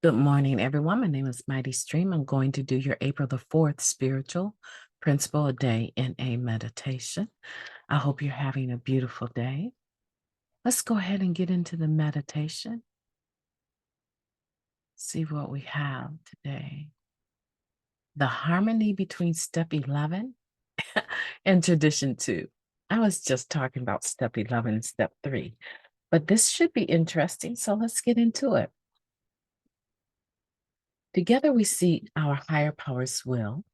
Good morning, everyone. My name is Mighty Stream. I'm going to do your April the 4th spiritual principle a day in a meditation. I hope you're having a beautiful day. Let's go ahead and get into the meditation. See what we have today. The harmony between step 11 and tradition 2. I was just talking about step 11 and step 3, but this should be interesting. So let's get into it. Together, we see our higher power's will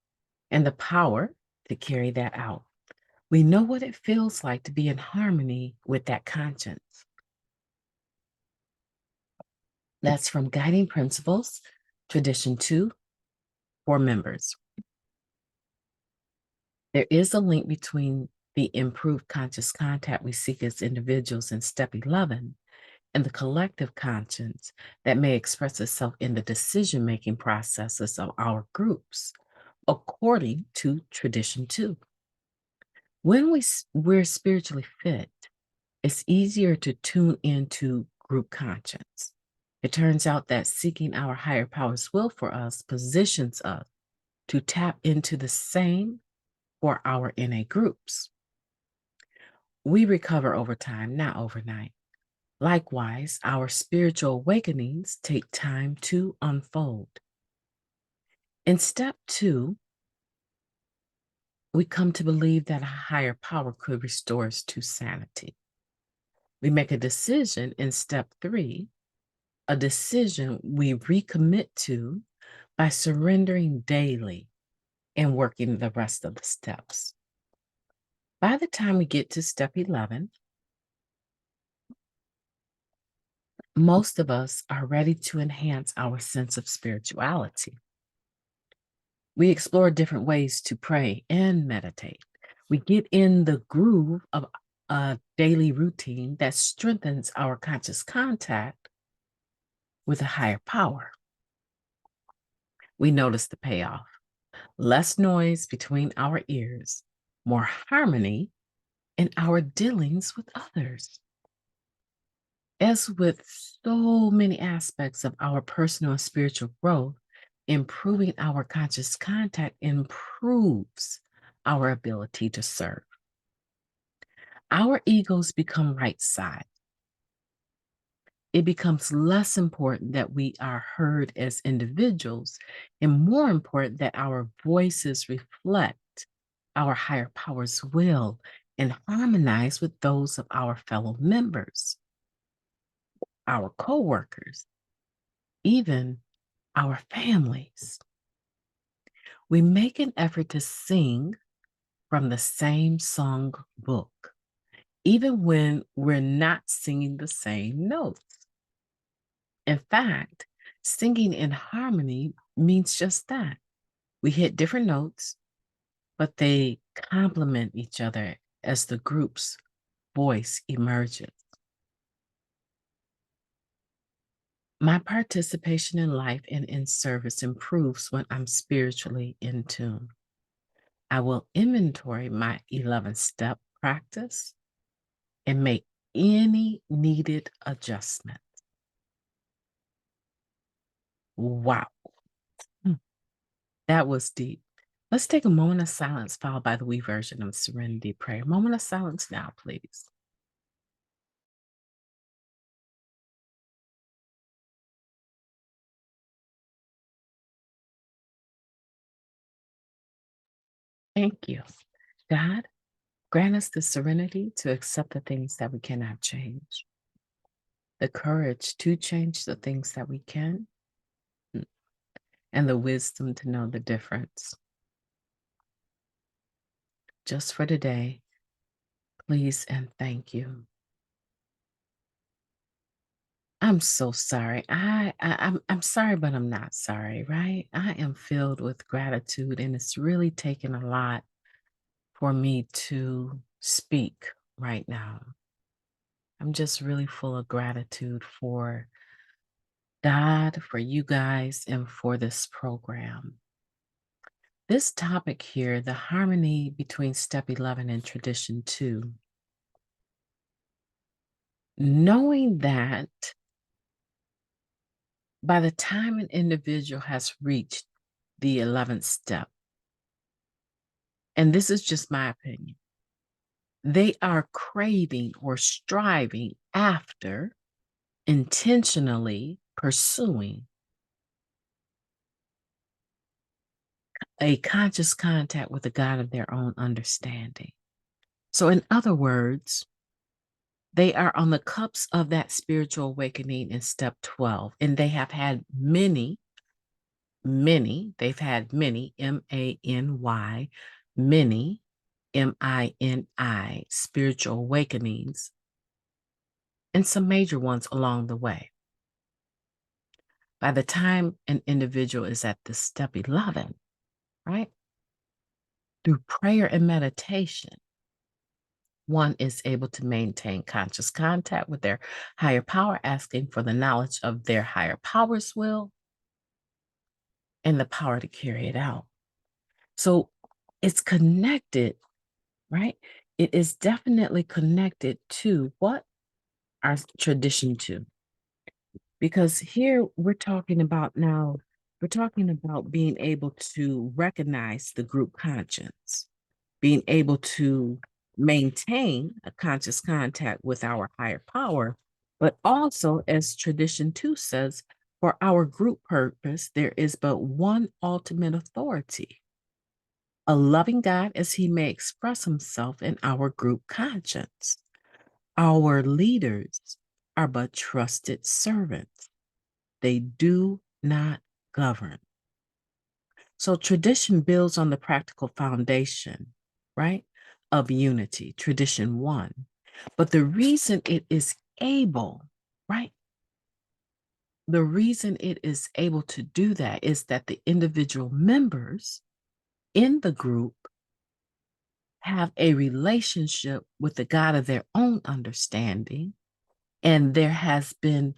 and the power to carry that out. We know what it feels like to be in harmony with that conscience. That's from Guiding Principles, Tradition 2, for members. There is a link between the improved conscious contact we seek as individuals in step 11 and the collective conscience that may express itself in the decision-making processes of our groups, according to Tradition 2. When we're spiritually fit, it's easier to tune into group conscience. It turns out that seeking our higher power's will for us positions us to tap into the same for our NA groups. We recover over time, not overnight. Likewise, our spiritual awakenings take time to unfold. In step 2, we come to believe that a higher power could restore us to sanity. We make a decision in step 3, a decision we recommit to by surrendering daily and working the rest of the steps. By the time we get to step 11, most of us are ready to enhance our sense of spirituality. We explore different ways to pray and meditate. We get in the groove of a daily routine that strengthens our conscious contact with a higher power. We notice the payoff. Less noise between our ears, more harmony in our dealings with others. As with so many aspects of our personal and spiritual growth, improving our conscious contact improves our ability to serve. Our egos become right-sized. It becomes less important that we are heard as individuals and more important that our voices reflect our higher power's will and harmonize with those of our fellow members, our co-workers, even our families. We make an effort to sing from the same song book, even when we're not singing the same notes. In fact, singing in harmony means just that. We hit different notes, but they complement each other as the group's voice emerges. My participation in life and in service improves when I'm spiritually in tune. I will inventory my 11-step practice and make any needed adjustment. Wow, that was deep. Let's take a moment of silence followed by the wee version of Serenity Prayer. Moment of silence now, please. Thank you. God, grant us the serenity to accept the things that we cannot change, the courage to change the things that we can, and the wisdom to know the difference. Just for today, please and thank you. I'm so sorry. I'm sorry, but I'm not sorry, right? I am filled with gratitude, and it's really taken a lot for me to speak right now. I'm just really full of gratitude for God, for you guys, and for this program. This topic here, the harmony between step 11 and tradition 2, knowing that By the time an individual has reached the 11th step, and this is just my opinion, they are craving or striving after, intentionally pursuing a conscious contact with the God of their own understanding. So, in other words, they are on the cups of that spiritual awakening in step 12, and they have had many, they've had many, M-A-N-Y, many, M-I-N-I, spiritual awakenings, and some major ones along the way. By the time an individual is at this step 11, right, through prayer and meditation, one is able to maintain conscious contact with their higher power, asking for the knowledge of their higher power's will and the power to carry it out. So it's connected, right? It is definitely connected to what our tradition to. Because here we're talking about being able to recognize the group conscience, being able to maintain a conscious contact with our higher power, but also, as tradition 2 says, for our group purpose, there is but one ultimate authority, a loving God as he may express himself in our group conscience. Our leaders are but trusted servants. They do not govern. So tradition builds on the practical foundation, right, of unity, tradition 1. But the reason it is able, right, the reason it is able to do that is that the individual members in the group have a relationship with the God of their own understanding, and there has been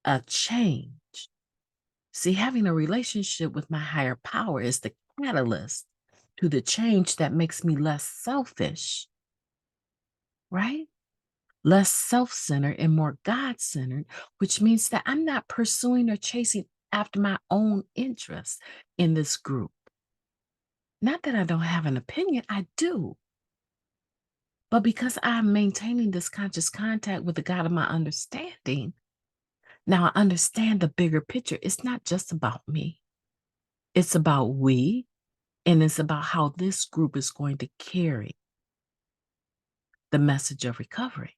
a change. See, having a relationship with my higher power is the catalyst to the change that makes me less selfish, right? Less self centered and more God centered, which means that I'm not pursuing or chasing after my own interests in this group. Not that I don't have an opinion, I do. But because I'm maintaining this conscious contact with the God of my understanding, now I understand the bigger picture. It's not just about me, it's about we, and it's about how this group is going to carry the message of recovery.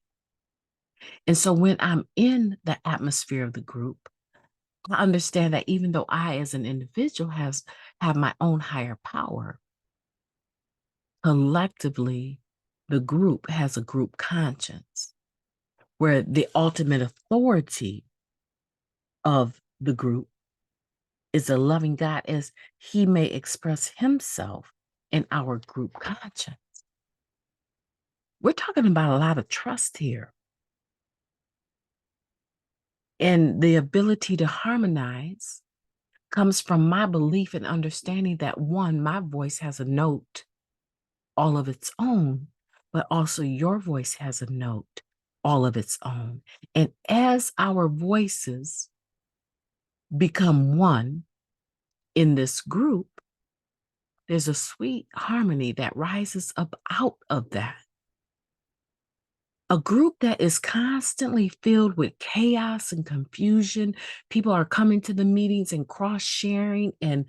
And so when I'm in the atmosphere of the group, I understand that even though I as an individual have my own higher power, collectively, the group has a group conscience where the ultimate authority of the group is a loving God as he may express himself in our group conscience. We're talking about a lot of trust here. And the ability to harmonize comes from my belief and understanding that one, my voice has a note all of its own, but also your voice has a note all of its own. And as our voices become one in this group, there's a sweet harmony that rises up out of that. A group that is constantly filled with chaos and confusion. People are coming to the meetings and cross-sharing and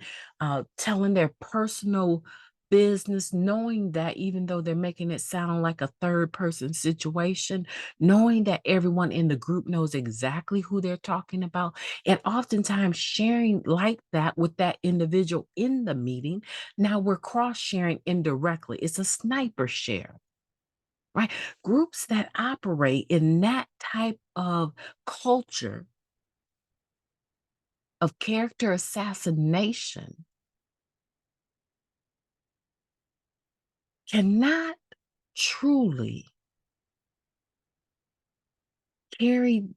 telling their personal business, knowing that even though they're making it sound like a third-person situation, knowing that everyone in the group knows exactly who they're talking about, and oftentimes sharing like that with that individual in the meeting. Now we're cross-sharing indirectly. It's a sniper share. Right? Groups that operate in that type of culture of character assassination cannot truly carry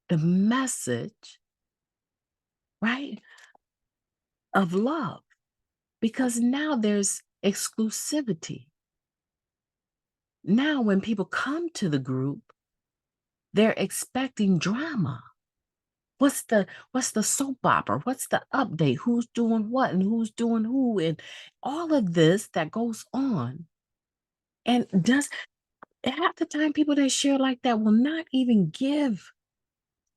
the message, right, of love because now there's exclusivity. Now, when people come to the group, they're expecting drama. What's the soap opera? What's the update? Who's doing what and who's doing who? And all of this that goes on. And does half the time people that share like that will not even give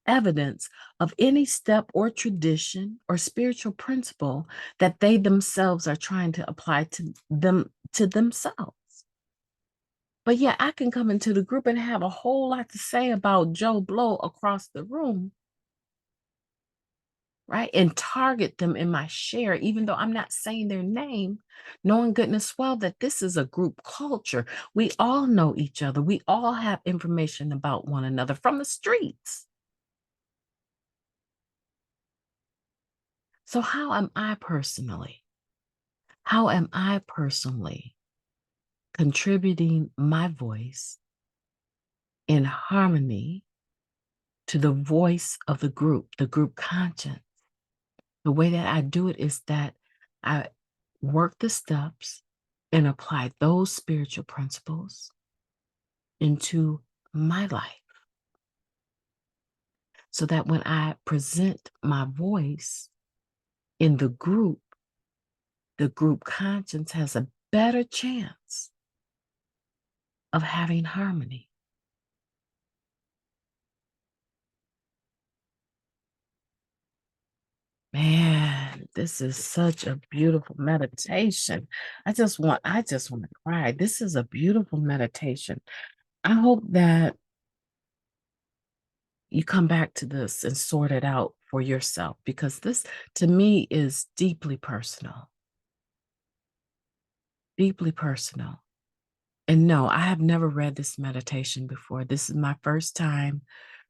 evidence of any step or tradition or spiritual principle that they themselves are trying to apply to themselves. But yeah, I can come into the group and have a whole lot to say about Joe Blow across the room, right? And target them in my share, even though I'm not saying their name, knowing goodness well that this is a group culture. We all know each other. We all have information about one another from the streets. So how am I personally? How am I personally contributing my voice in harmony to the voice of the group conscience? The way that I do it is that I work the steps and apply those spiritual principles into my life so that when I present my voice in the group conscience has a better chance of having harmony. Man, this is such a beautiful meditation. I just want to cry. This is a beautiful meditation. I hope that you come back to this and sort it out for yourself, because this to me is deeply personal. Deeply personal. And no, I have never read this meditation before. This is my first time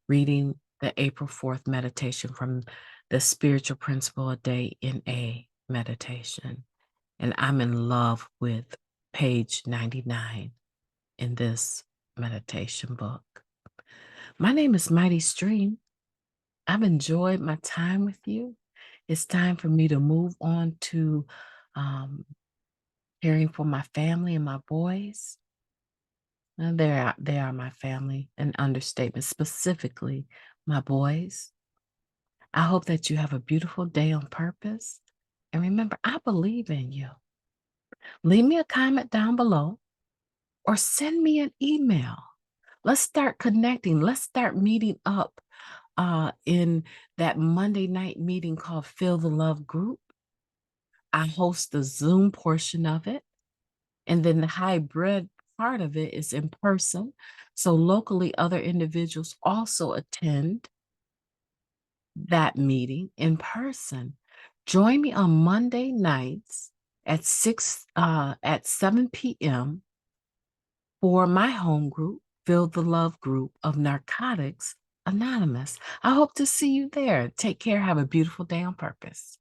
reading the April 4th meditation from the Spiritual Principle a Day in a meditation. And I'm in love with page 99 in this meditation book. My name is Mighty Stream. I've enjoyed my time with you. It's time for me to move on to caring for my family and my boys. And they are my family, an understatement, specifically my boys. I hope that you have a beautiful day on purpose. And remember, I believe in you. Leave me a comment down below or send me an email. Let's start connecting. Let's start meeting up in that Monday night meeting called Feel the Love Group. I host the Zoom portion of it. And then the hybrid part of it is in person. So locally, other individuals also attend that meeting in person. Join me on Monday nights at 7 p.m. for my home group, Feel the Love Group of Narcotics Anonymous. I hope to see you there. Take care. Have a beautiful day on purpose.